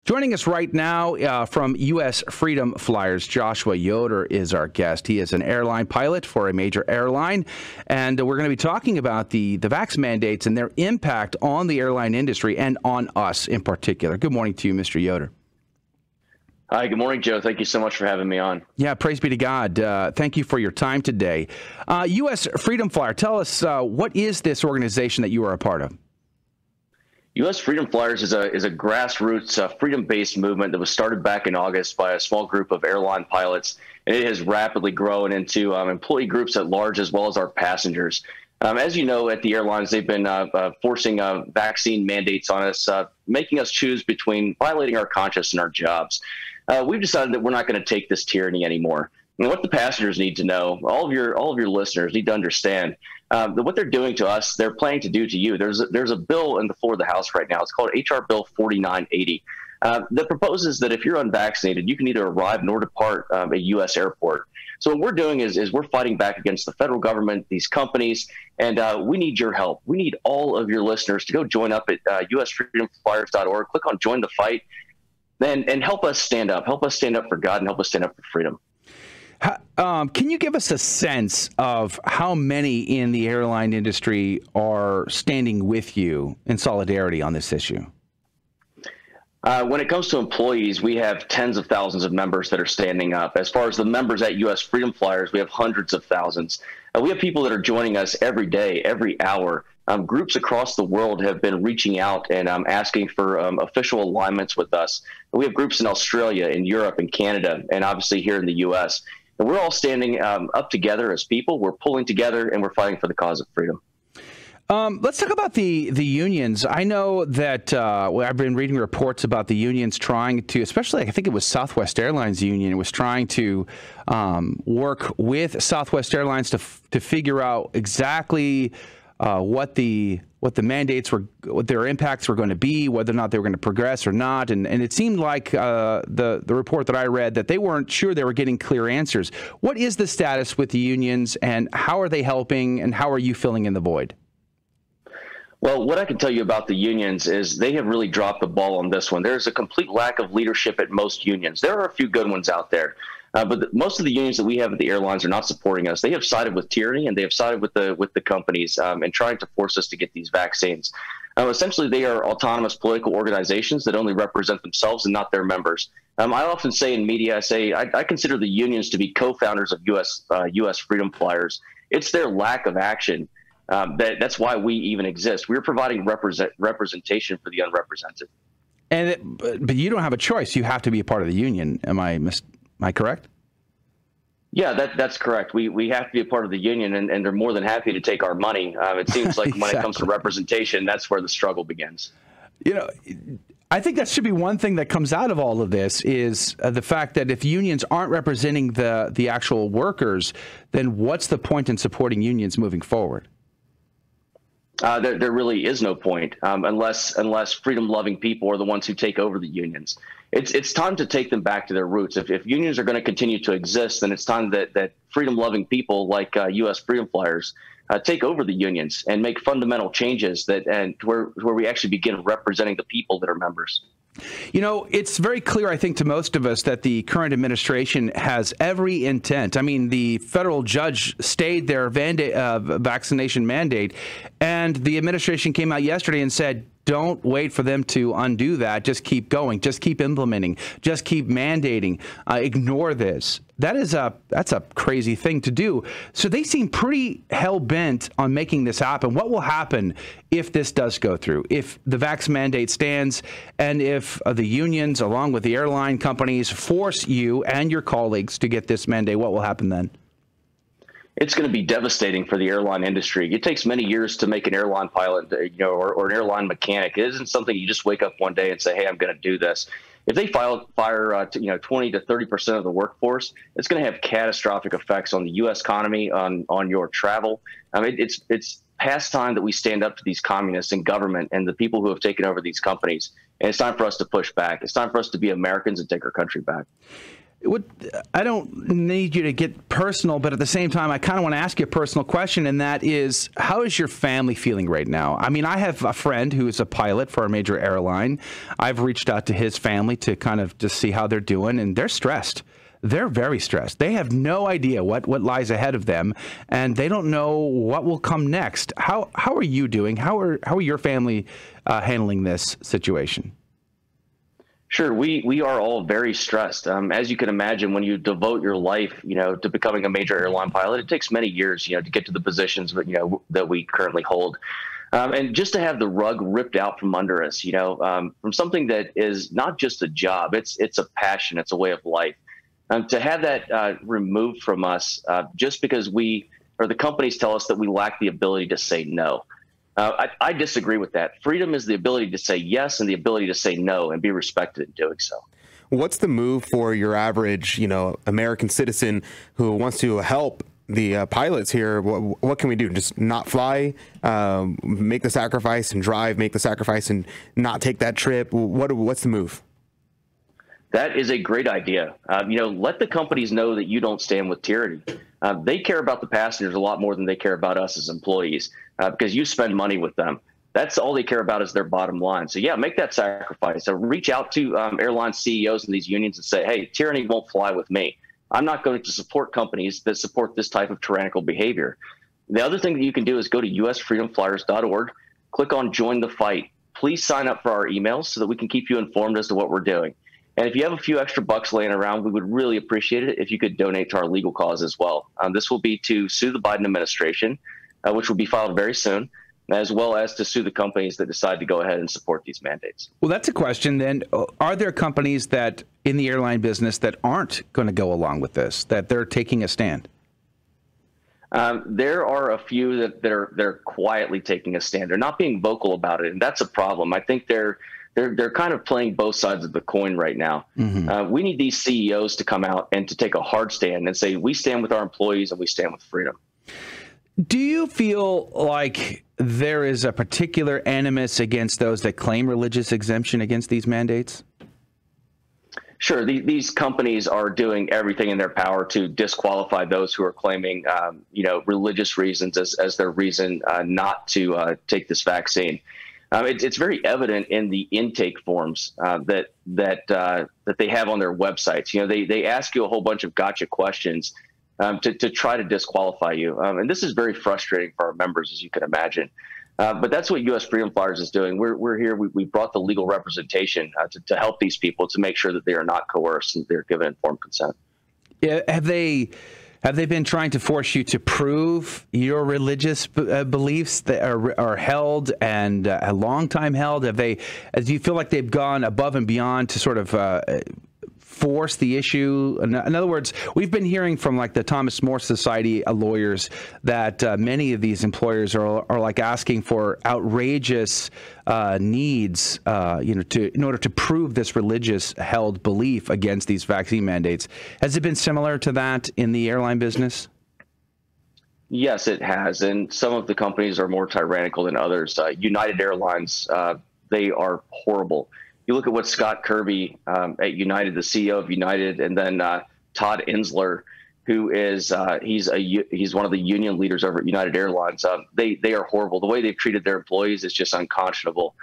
Joining us right now from U.S. Freedom Flyers, Joshua Yoder is our guest. He is an airline pilot for a major airline, and we're going to be talking about the vax mandates and their impact on the airline industry and on us in particular. Good morning to you, Mr. Yoder. Hi, good morning, Joe. Thank you so much for having me on. Yeah, praise be to God. Thank you for your time today. U.S. Freedom Flyer, tell us, what is this organization that you are a part of? U.S. Freedom Flyers is a grassroots freedom-based movement that was started back in August by a small group of airline pilots, and it has rapidly grown into employee groups at large as well as our passengers. As you know, at the airlines, they've been forcing vaccine mandates on us, making us choose between violating our conscience and our jobs. We've decided that we're not going to take this tyranny anymore. And what the passengers need to know, all of your listeners need to understand that what they're doing to us, they're planning to do to you. There's a bill in the floor of the House right now. It's called H.R. Bill 4980 that proposes that if you're unvaccinated, you can neither arrive nor depart a U.S. airport. So what we're doing is we're fighting back against the federal government, these companies, and we need your help. We need all of your listeners to go join up at usfreedomflyers.org. Click on Join the Fight, and help us stand up. Help us stand up for God and help us stand up for freedom. Can you give us a sense of how many in the airline industry are standing with you in solidarity on this issue? When it comes to employees, we have tens of thousands of members that are standing up. As far as the members at U.S. Freedom Flyers, we have hundreds of thousands. We have people that are joining us every day, every hour. Groups across the world have been reaching out and asking for official alignments with us. We have groups in Australia, in Europe, in Canada, and obviously here in the U.S. And we're all standing up together as people. We're pulling together, and we're fighting for the cause of freedom. Let's talk about the unions. I know that I've been reading reports about the unions trying to, especially I think it was Southwest Airlines union, was trying to work with Southwest Airlines to figure out exactly what the mandates were, what their impacts were going to be, whether or not they were going to progress or not. And it seemed like the report that I read that they weren't sure they were getting clear answers. What is the status with the unions, and how are they helping, and how are you filling in the void? Well, what I can tell you about the unions is they have really dropped the ball on this one. There's a complete lack of leadership at most unions. There are a few good ones out there, but most of the unions that we have at the airlines are not supporting us. They have sided with tyranny, and they have sided with the companies and trying to force us to get these vaccines. Essentially, they are autonomous political organizations that only represent themselves and not their members. I often say in media, I consider the unions to be co-founders of U.S. Freedom Flyers. It's their lack of action. That's why we even exist. We're providing representation for the unrepresented. But you don't have a choice. You have to be a part of the union. Am I correct? Yeah, that's correct. We have to be a part of the union, and they're more than happy to take our money. It seems like when it comes to representation, that's where the struggle begins. You know, I think that should be one thing that comes out of all of this is the fact that if unions aren't representing the actual workers, then what's the point in supporting unions moving forward? There really is no point unless freedom-loving people are the ones who take over the unions. It's time to take them back to their roots. If unions are going to continue to exist, then it's time that freedom-loving people like U.S. Freedom Flyers take over the unions and make fundamental changes where we actually begin representing the people that are members. You know, it's very clear, I think, to most of us that the current administration has every intent. I mean, the federal judge stayed their vaccination mandate, and the administration came out yesterday and said, don't wait for them to undo that. Just keep going. Just keep implementing. Just keep mandating. Ignore this. That's a crazy thing to do. So they seem pretty hell-bent on making this happen. What will happen if this does go through? If the vax mandate stands, and if the unions, along with the airline companies, force you and your colleagues to get this mandate, what will happen then? It's going to be devastating for the airline industry. It takes many years to make an airline pilot, or an airline mechanic. It isn't something you just wake up one day and say, "Hey, I'm going to do this." If they fire 20 to 30% of the workforce, it's going to have catastrophic effects on the U.S. economy, on your travel. I mean, it's past time that we stand up to these communists in government and the people who have taken over these companies. And it's time for us to push back. It's time for us to be Americans and take our country back. I don't need you to get personal, but at the same time, I kind of want to ask you a personal question, and that is, how is your family feeling right now? I mean, I have a friend who is a pilot for a major airline. I've reached out to his family to kind of just see how they're doing, and they're stressed. They're very stressed. They have no idea what lies ahead of them, and they don't know what will come next. How are you doing? How are your family handling this situation? Sure, we are all very stressed. As you can imagine, when you devote your life, to becoming a major airline pilot, it takes many years, to get to the positions, that we currently hold. And just to have the rug ripped out from under us, from something that is not just a job, it's a passion, it's a way of life. To have that removed from us just because the companies tell us that we lack the ability to say no. I disagree with that. Freedom is the ability to say yes and the ability to say no and be respected in doing so. What's the move for your average, American citizen who wants to help the pilots here? What can we do? Just not fly, make the sacrifice and drive, make the sacrifice and not take that trip? What's the move? That is a great idea. Let the companies know that you don't stand with tyranny. They care about the passengers a lot more than they care about us as employees because you spend money with them. That's all they care about is their bottom line. So, yeah, make that sacrifice. So reach out to airline CEOs and these unions and say, hey, tyranny won't fly with me. I'm not going to support companies that support this type of tyrannical behavior. The other thing that you can do is go to usfreedomflyers.org, click on Join the Fight. Please sign up for our emails so that we can keep you informed as to what we're doing. And if you have a few extra bucks laying around, we would really appreciate it if you could donate to our legal cause as well. This will be to sue the Biden administration, which will be filed very soon, as well as to sue the companies that decide to go ahead and support these mandates. Well, that's a question then. Are there companies that in the airline business that aren't going to go along with this, that they're taking a stand? There are a few that they're quietly taking a stand. They're not being vocal about it, and that's a problem. I think they're kind of playing both sides of the coin right now. Mm-hmm. We need these CEOs to come out and to take a hard stand and say, we stand with our employees and we stand with freedom. Do you feel like there is a particular animus against those that claim religious exemption against these mandates? Sure. These companies are doing everything in their power to disqualify those who are claiming, religious reasons as their reason not to take this vaccine. It's very evident in the intake forms that they have on their websites. They ask you a whole bunch of gotcha questions to try to disqualify you. And this is very frustrating for our members, as you can imagine. But that's what U.S. Freedom Flyers is doing. We're here. We brought the legal representation to help these people to make sure that they are not coerced and they're given informed consent. Yeah, have they been trying to force you to prove your religious beliefs that are held and a long time held? Do you feel like they've gone above and beyond to sort of force the issue? In other words, we've been hearing from like the Thomas More Society lawyers that many of these employers are like asking for outrageous needs, in order to prove this religious held belief against these vaccine mandates. Has it been similar to that in the airline business? Yes, it has. And some of the companies are more tyrannical than others. United Airlines, they are horrible. You look at what Scott Kirby at United, the CEO of United, and then Todd Insler, who is he's one of the union leaders over at United Airlines. They are horrible. The way they've treated their employees is just unconscionable.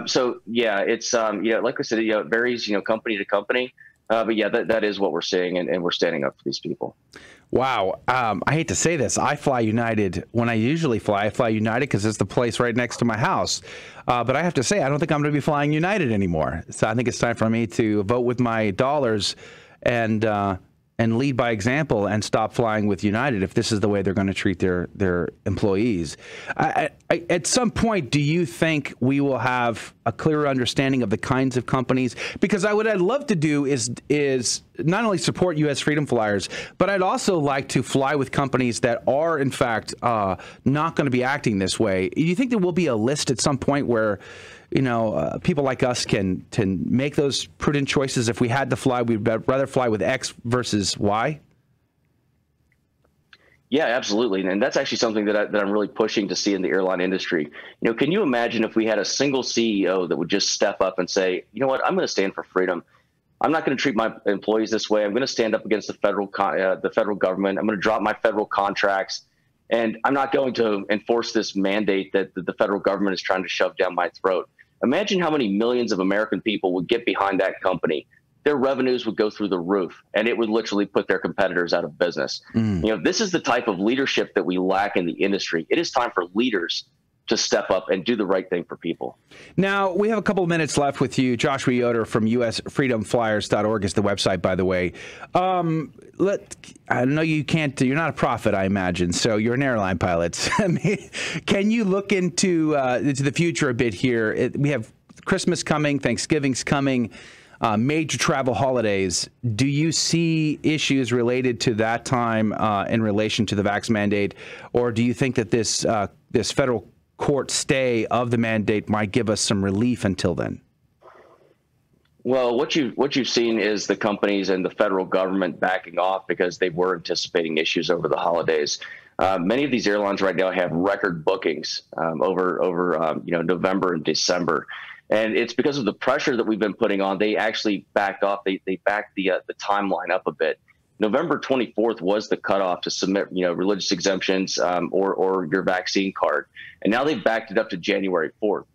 So yeah, it's like I said, it varies company to company. But yeah, that is what we're seeing, and we're standing up for these people. Wow. I hate to say this. I fly United. When I usually fly, I fly United because it's the place right next to my house. But I have to say, I don't think I'm going to be flying United anymore. So I think it's time for me to vote with my dollars and lead by example and stop flying with United if this is the way they're going to treat their employees. At some point, do you think we will have a clearer understanding of the kinds of companies? Because what I'd love to do is not only support U.S. Freedom Flyers, but I'd also like to fly with companies that are, in fact, not going to be acting this way. Do you think there will be a list at some point where people like us can make those prudent choices? If we had to fly, we'd rather fly with X versus Y? Yeah, absolutely. And that's actually something that I'm really pushing to see in the airline industry. Can you imagine if we had a single CEO that would just step up and say, you know what, I'm going to stand for freedom. I'm not going to treat my employees this way. I'm going to stand up against the federal government. I'm going to drop my federal contracts, and I'm not going to enforce this mandate that the federal government is trying to shove down my throat. Imagine how many millions of American people would get behind that company. Their revenues would go through the roof, and it would literally put their competitors out of business. This is the type of leadership that we lack in the industry. It is time for leaders to step up and do the right thing for people. Now, we have a couple of minutes left with you. Joshua Yoder from usfreedomflyers.org is the website, by the way. I know you can't, you're not a prophet, I imagine, so you're an airline pilot. Can you look into the future a bit here? We have Christmas coming, Thanksgiving's coming, major travel holidays. Do you see issues related to that time in relation to the vax mandate, or do you think that this federal court stay of the mandate might give us some relief until then? Well, what you've seen is the companies and the federal government backing off because they were anticipating issues over the holidays. Many of these airlines right now have record bookings over November and December. And it's because of the pressure that we've been putting on. They actually backed off. They backed the timeline up a bit. November 24th was the cutoff to submit, religious exemptions or your vaccine card. And now they've backed it up to January 4th.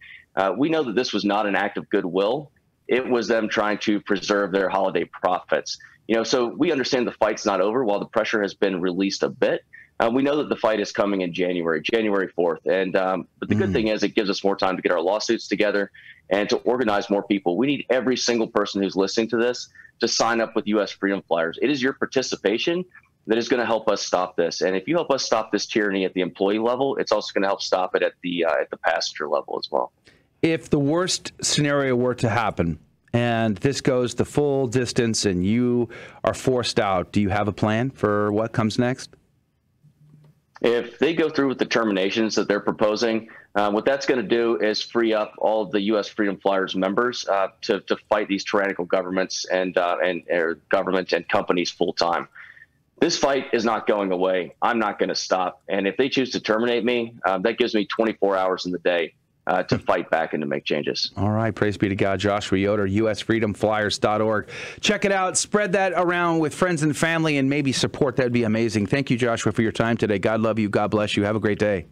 We know that this was not an act of goodwill. It was them trying to preserve their holiday profits. So we understand the fight's not over. While the pressure has been released a bit, we know that the fight is coming in January 4th. And but the good thing is it gives us more time to get our lawsuits together and to organize more people. We need every single person who's listening to this to sign up with U.S. Freedom Flyers. It is your participation that is going to help us stop this. And if you help us stop this tyranny at the employee level, it's also going to help stop it at the passenger level as well. If the worst scenario were to happen and this goes the full distance and you are forced out, do you have a plan for what comes next? If they go through with the terminations that they're proposing, what that's going to do is free up all of the U.S. Freedom Flyers members to fight these tyrannical governments and government and companies full time. This fight is not going away. I'm not going to stop. And if they choose to terminate me, that gives me 24 hours in the day to fight back and to make changes. All right. Praise be to God. Joshua Yoder, usfreedomflyers.org. Check it out. Spread that around with friends and family and maybe support. That would be amazing. Thank you, Joshua, for your time today. God love you. God bless you. Have a great day.